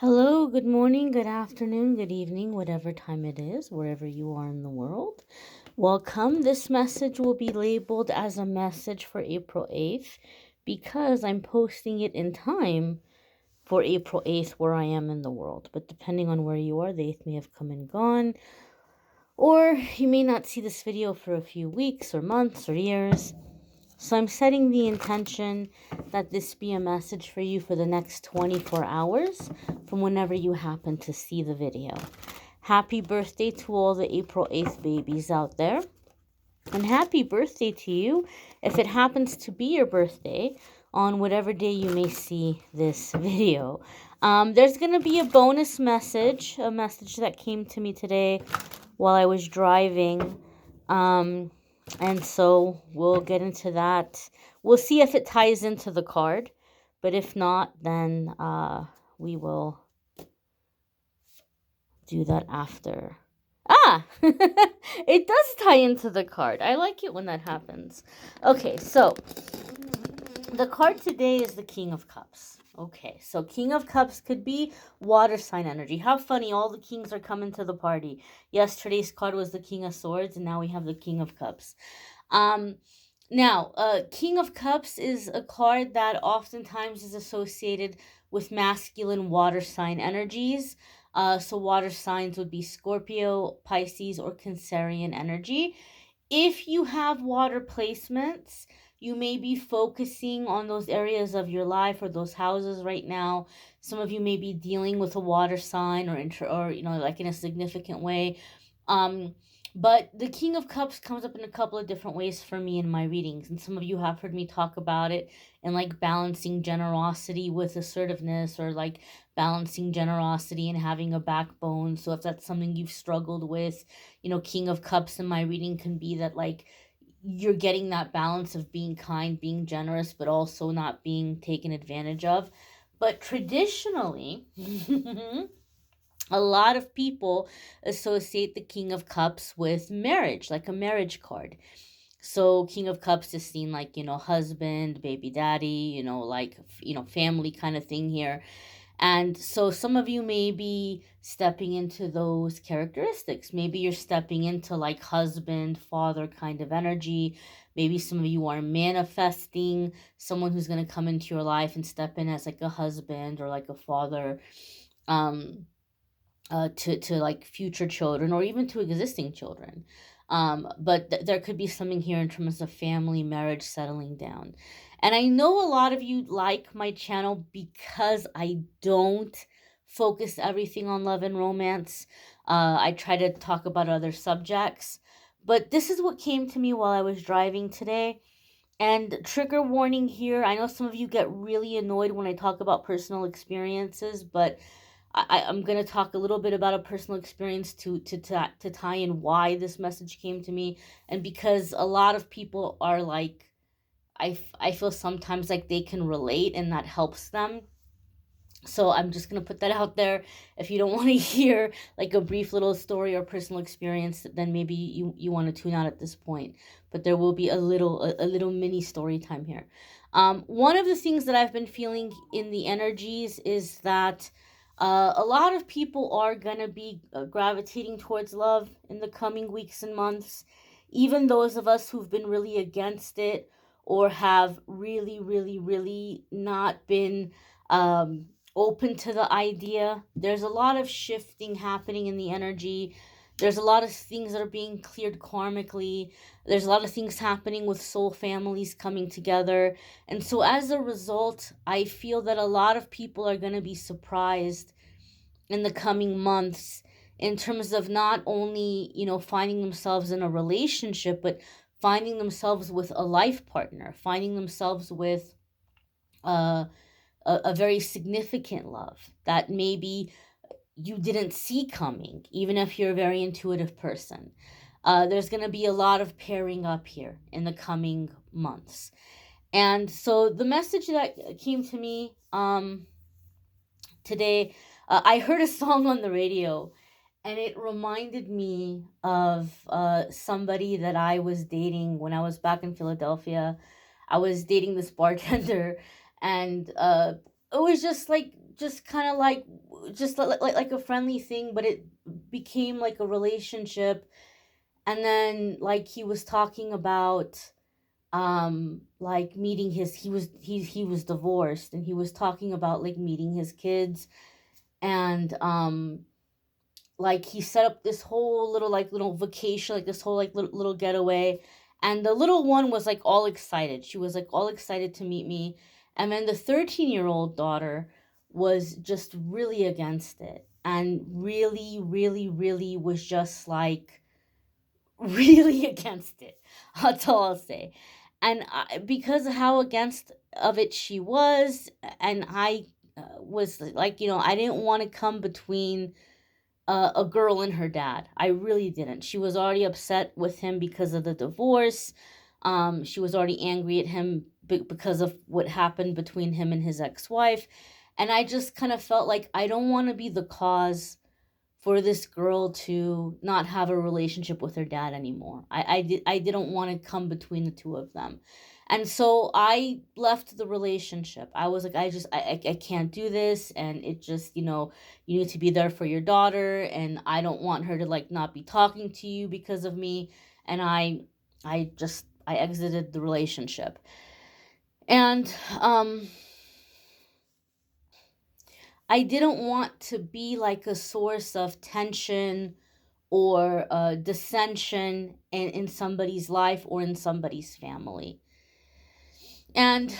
Hello, good morning, good afternoon, good evening, whatever time it is, wherever you are in the world. Welcome. This message will be labeled as a message for April 8th because I'm posting it in time for April 8th where I am in the world. But depending on where you are, the 8th may have come and gone, or you may not see this video for a few weeks or months or years. So I'm setting the intention that this be a message for you for the next 24 hours from whenever you happen to see the video. Happy birthday to all the April 8th babies out there. And happy birthday to you if it happens to be your birthday on whatever day you may see this video. There's going to be a bonus message, a message that came to me today while I was driving. And so we'll get into that. We'll see if it ties into the card. But if not, then we will do that after. It does tie into the card. I like it when that happens. Okay, so the card today is the King of Cups. Okay, so King of Cups could be water sign energy. How funny, all the kings are coming to the party. Yesterday's card was the King of Swords, and now we have the King of Cups. Now, King of Cups is a card that oftentimes is associated with masculine water sign energies. So water signs would be Scorpio, Pisces, or Cancerian energy. If you have water placements, you may be focusing on those areas of your life or those houses right now. Some of you may be dealing with a water sign or like in a significant way. But the King of Cups comes up in a couple of different ways for me in my readings. And some of you have heard me talk about it in like balancing generosity with assertiveness, or like balancing generosity and having a backbone. So if that's something you've struggled with, King of Cups in my reading can be that like you're getting that balance of being kind, being generous, but also not being taken advantage of. But traditionally, a lot of people associate the King of Cups with marriage, like a marriage card. So King of Cups is seen like, husband, baby daddy, family kind of thing here. And so some of you may be stepping into those characteristics. Maybe you're stepping into like husband, father kind of energy. Maybe some of you are manifesting someone who's going to come into your life and step in as like a husband or like a father. To like future children or even to existing children. But there could be something here in terms of family, marriage, settling down. And I know a lot of you like my channel because I don't focus everything on love and romance. I try to talk about other subjects. But this is what came to me while I was driving today. And trigger warning here, I know some of you get really annoyed when I talk about personal experiences, but I'm going to talk a little bit about a personal experience to tie in why this message came to me. And because a lot of people are like, I feel sometimes like they can relate and that helps them. So I'm just going to put that out there. If you don't want to hear like a brief little story or personal experience, then maybe you want to tune out at this point. But there will be a little mini story time here. One of the things that I've been feeling in the energies is that a lot of people are going to be gravitating towards love in the coming weeks and months. Even those of us who've been really against it or have really, really, really not been open to the idea. There's a lot of shifting happening in the energy. There's a lot of things that are being cleared karmically. There's a lot of things happening with soul families coming together. And so as a result, I feel that a lot of people are going to be surprised in the coming months in terms of not only, finding themselves in a relationship, but finding themselves with a life partner, finding themselves with a very significant love that maybe you didn't see coming, even if you're a very intuitive person. There's going to be a lot of pairing up here in the coming months. And so the message that came to me today, I heard a song on the radio, and it reminded me of somebody that I was dating when I was back in Philadelphia. I was dating this bartender, and it was just like just kind of like, just like a friendly thing, but it became like a relationship. And then like he was talking about like meeting his, he was divorced, and he was talking about like meeting his kids. And like he set up this whole little vacation, like this whole like little getaway. And the little one was like all excited, she was like all excited to meet me. And then the 13-year-old daughter was just really against it, and really really really was just like really against it. That's all I'll say. And because of how against of it she was, and I was like, I didn't want to come between a girl and her dad. I really didn't. She was already upset with him because of the divorce. She was already angry at him because of what happened between him and his ex-wife. And I just kind of felt like I don't want to be the cause for this girl to not have a relationship with her dad anymore. I didn't want to come between the two of them. And so I left the relationship. I was like, I can't do this. And it just, you need to be there for your daughter. And I don't want her to like not be talking to you because of me. And I exited the relationship. And I didn't want to be like a source of tension or dissension in somebody's life or in somebody's family. And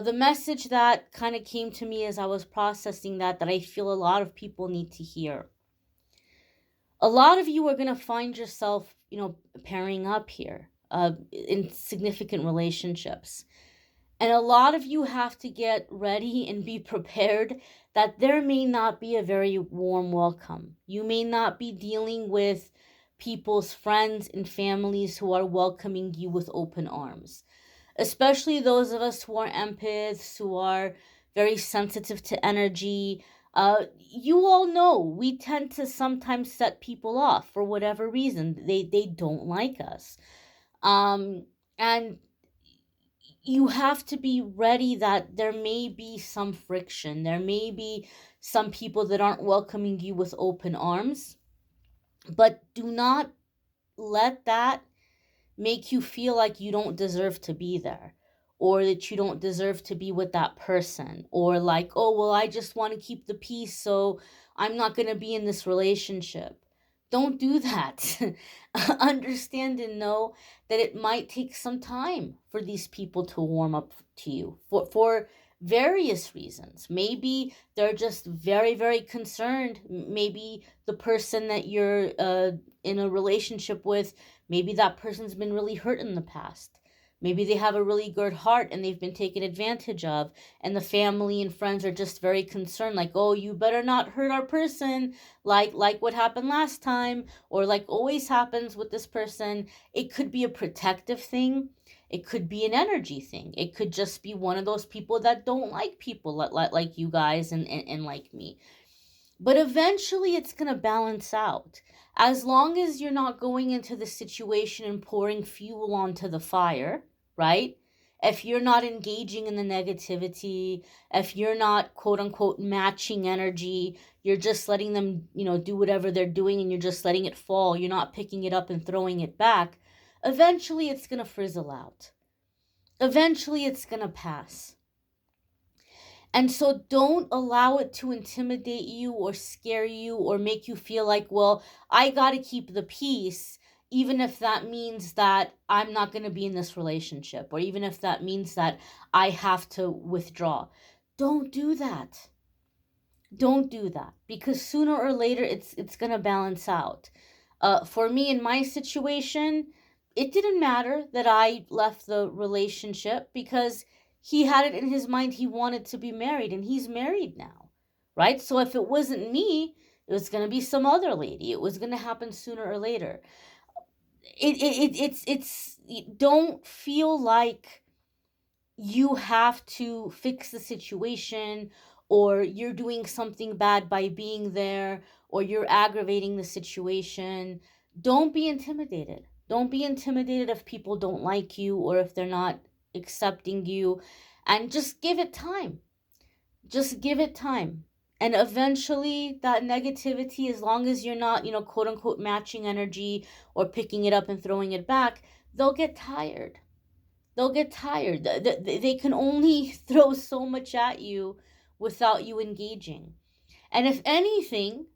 the message that kind of came to me as I was processing that I feel a lot of people need to hear. A lot of you are going to find yourself, pairing up here in significant relationships. And a lot of you have to get ready and be prepared that there may not be a very warm welcome. You may not be dealing with people's friends and families who are welcoming you with open arms. Especially those of us who are empaths, who are very sensitive to energy. You all know we tend to sometimes set people off for whatever reason. They don't like us. And you have to be ready that there may be some friction. There may be some people that aren't welcoming you with open arms. But do not let that make you feel like you don't deserve to be there, or that you don't deserve to be with that person, or like, oh, well, I just want to keep the peace, so I'm not going to be in this relationship. Don't do that. Understand and know that it might take some time for these people to warm up to you for various reasons. Maybe they're just very, very concerned. Maybe the person that you're in a relationship with, maybe that person's been really hurt in the past. Maybe they have a really good heart and they've been taken advantage of, and the family and friends are just very concerned, like, oh, you better not hurt our person, like what happened last time, or like always happens with this person. It could be a protective thing. It could be an energy thing. It could just be one of those people that don't like people like you guys and like me. But eventually it's going to balance out. As long as you're not going into the situation and pouring fuel onto the fire, right? If you're not engaging in the negativity, if you're not quote unquote matching energy, you're just letting them, do whatever they're doing and you're just letting it fall. You're not picking it up and throwing it back. Eventually it's going to frizzle out. Eventually it's going to pass. And so don't allow it to intimidate you or scare you or make you feel like, well, I got to keep the peace, even if that means that I'm not going to be in this relationship, or even if that means that I have to withdraw. Don't do that. Don't do that, because sooner or later it's going to balance out. For me, in my situation, it didn't matter that I left the relationship, because he had it in his mind he wanted to be married, and he's married now, right? So if it wasn't me, it was going to be some other lady. It was going to happen sooner or later. It's don't feel like you have to fix the situation, or you're doing something bad by being there, or you're aggravating the situation. Don't be intimidated. Don't be intimidated if people don't like you or if they're not accepting you, and just give it time. Just give it time. And eventually that negativity, as long as you're not, quote unquote, matching energy or picking it up and throwing it back, they'll get tired. They'll get tired. They can only throw so much at you without you engaging. And if anything,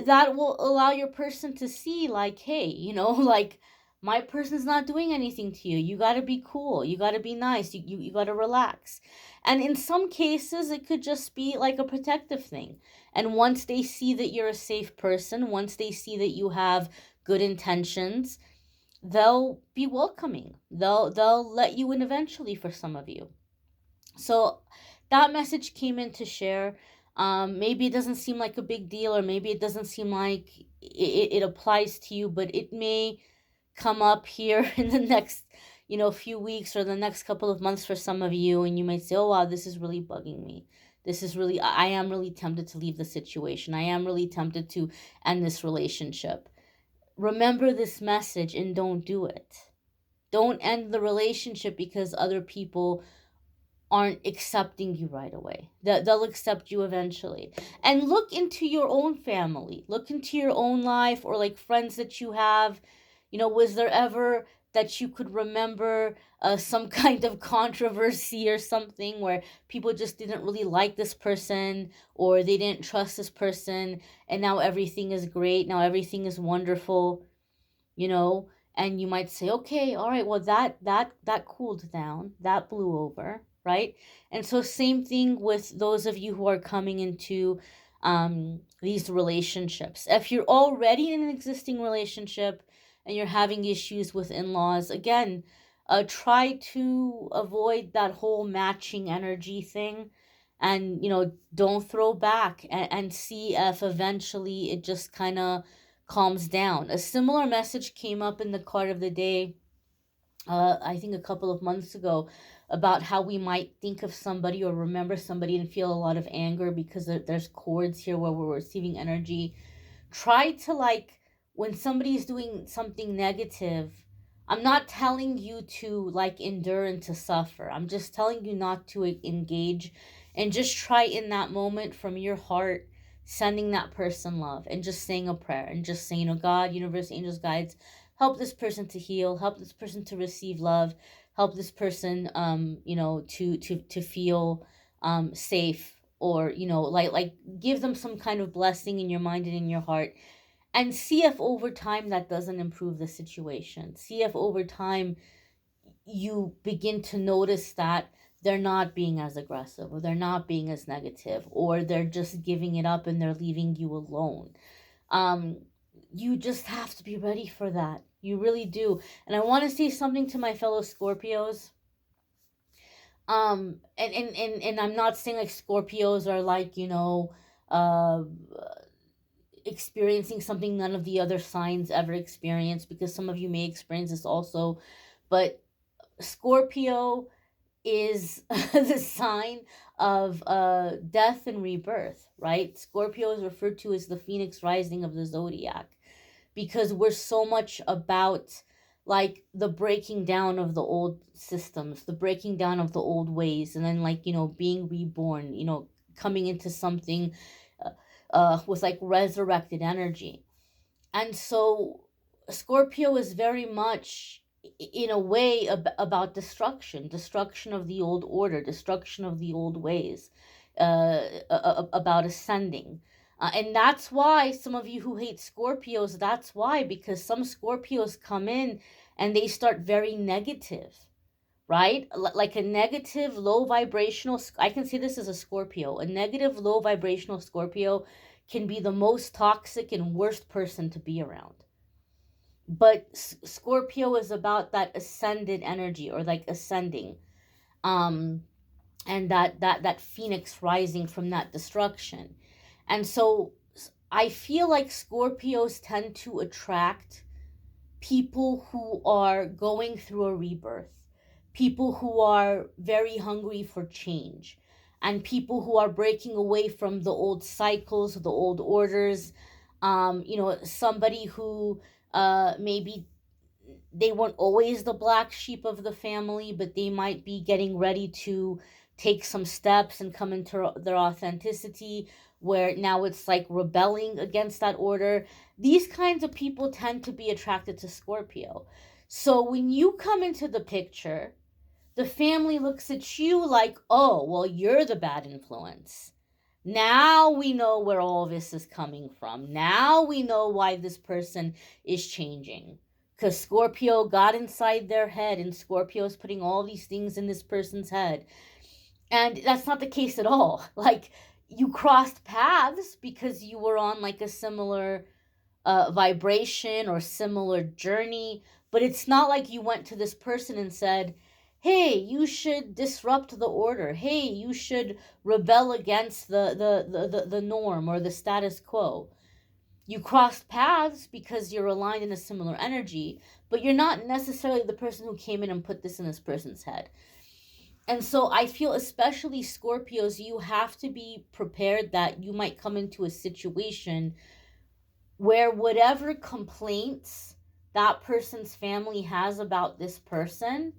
that will allow your person to see, like, hey, like, my person's not doing anything to you. You got to be cool. You got to be nice. You got to relax. And in some cases, it could just be like a protective thing. And once they see that you're a safe person, once they see that you have good intentions, they'll be welcoming. They'll let you in eventually, for some of you. So that message came in to share. Maybe it doesn't seem like a big deal, or maybe it doesn't seem like it applies to you, but it may come up here in the next, few weeks or the next couple of months for some of you, and you might say, oh wow, this is really bugging me. This is really, I am really tempted to leave the situation. I am really tempted to end this relationship. Remember this message and don't do it. Don't end the relationship because other people aren't accepting you right away. They'll accept you eventually. And look into your own family. Look into your own life, or like friends that you have. Was there ever that you could remember some kind of controversy or something where people just didn't really like this person, or they didn't trust this person, and now everything is great, now everything is wonderful, you know? And you might say, okay, all right, well, that cooled down, that blew over, right? And so same thing with those of you who are coming into these relationships. If you're already in an existing relationship and you're having issues with in-laws, again, try to avoid that whole matching energy thing, and don't throw back, and see if eventually it just kind of calms down. A similar message came up in the card of the day, I think a couple of months ago, about how we might think of somebody or remember somebody and feel a lot of anger because there's cords here where we're receiving energy. Try to, like, when somebody is doing something negative, I'm not telling you to, like, endure and to suffer. I'm just telling you not to engage, and just try in that moment from your heart sending that person love and just saying a prayer and just saying, oh God, universe, angels, guides, help this person to heal, help this person to receive love, help this person to feel safe, or like give them some kind of blessing in your mind and in your heart. And see if over time that doesn't improve the situation. See if over time you begin to notice that they're not being as aggressive, or they're not being as negative, or they're just giving it up and they're leaving you alone. You just have to be ready for that. You really do. And I want to say something to my fellow Scorpios. And I'm not saying like Scorpios are like, uh experiencing something none of the other signs ever experience, because some of you may experience this also. But Scorpio is the sign of death and rebirth, right? Scorpio is referred to as the phoenix rising of the zodiac, because we're so much about, like, the breaking down of the old systems, the breaking down of the old ways, and then, like, being reborn, coming into something with like resurrected energy. And so Scorpio is very much, in a way, about destruction of the old order, destruction of the old ways, about ascending. And that's why some of you who hate Scorpios, that's why, because some Scorpios come in and they start very negative, right? Like a negative, low vibrational, I can see this as a Scorpio. A negative, low vibrational Scorpio can be the most toxic and worst person to be around. But Scorpio is about that ascended energy, or like ascending, and that phoenix rising from that destruction. And so I feel like Scorpios tend to attract people who are going through a rebirth, people who are very hungry for change, and people who are breaking away from the old cycles, the old orders. Somebody who maybe they weren't always the black sheep of the family, but they might be getting ready to take some steps and come into their authenticity, where now it's like rebelling against that order. These kinds of people tend to be attracted to Scorpio. So when you come into the picture, the family looks at you like, oh, well, you're the bad influence. Now we know where all this is coming from. Now we know why this person is changing. Because Scorpio got inside their head, and Scorpio is putting all these things in this person's head. And that's not the case at all. Like, you crossed paths because you were on like a similar vibration or similar journey, but it's not like you went to this person and said, hey, you should disrupt the order. Hey, you should rebel against the norm or the status quo. You crossed paths because you're aligned in a similar energy, but you're not necessarily the person who came in and put this in this person's head. And so I feel, especially Scorpios, you have to be prepared that you might come into a situation where whatever complaints that person's family has about this person,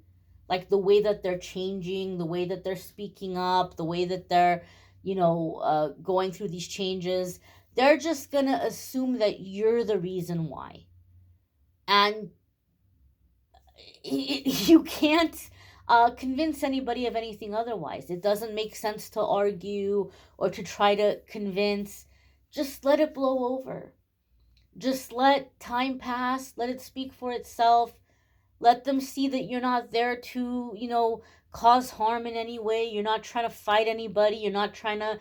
like the way that they're changing, the way that they're speaking up, the way that they're, going through these changes, they're just going to assume that you're the reason why. And you can't convince anybody of anything otherwise. It doesn't make sense to argue or to try to convince. Just let it blow over. Just let time pass. Let it speak for itself. Let them see that you're not there to, cause harm in any way. You're not trying to fight anybody. You're not trying to,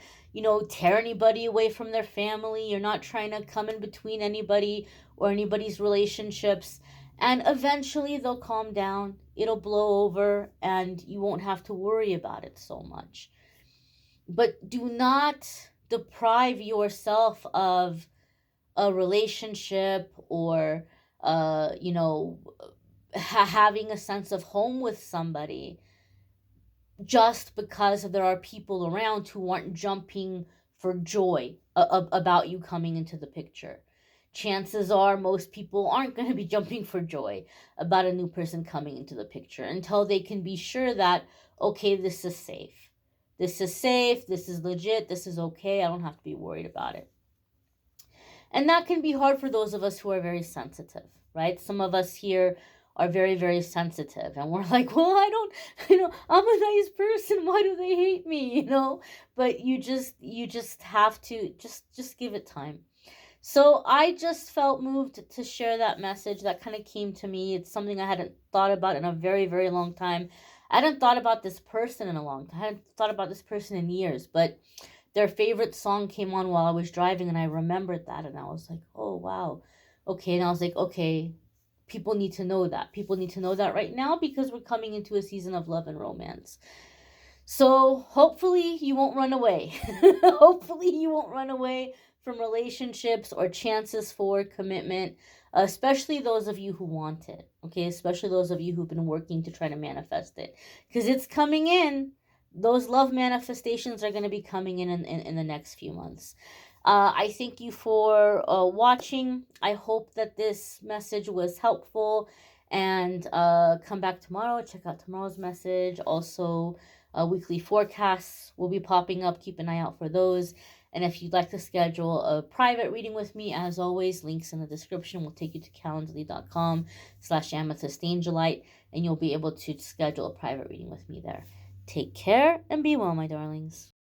tear anybody away from their family. You're not trying to come in between anybody or anybody's relationships. And eventually they'll calm down. It'll blow over and you won't have to worry about it so much. But do not deprive yourself of a relationship or having a sense of home with somebody just because there are people around who aren't jumping for joy about you coming into the picture. Chances are most people aren't going to be jumping for joy about a new person coming into the picture until they can be sure that, okay, this is safe. This is safe, this is legit, this is okay, I don't have to be worried about it. And that can be hard for those of us who are very sensitive, right? Some of us here are very, very sensitive. And we're like, well, I don't, I'm a nice person. Why do they hate me? But you just have to just give it time. So I just felt moved to share that message that kind of came to me. It's something I hadn't thought about in a very, very long time. I hadn't thought about this person in a long time. I hadn't thought about this person in years, but their favorite song came on while I was driving, and I remembered that, and I was like, oh, wow. Okay, and I was like, okay, people need to know that. People need to know that right now because we're coming into a season of love and romance. So hopefully you won't run away. Hopefully you won't run away from relationships or chances for commitment, especially those of you who want it, okay? Especially those of you who've been working to try to manifest it, because it's coming in. Those love manifestations are going to be coming in the next few months. I thank you for watching. I hope that this message was helpful, and come back tomorrow. Check out tomorrow's message. Also, weekly forecasts will be popping up. Keep an eye out for those. And if you'd like to schedule a private reading with me, as always, links in the description will take you to calendly.com/amethystangelite, and you'll be able to schedule a private reading with me there. Take care and be well, my darlings.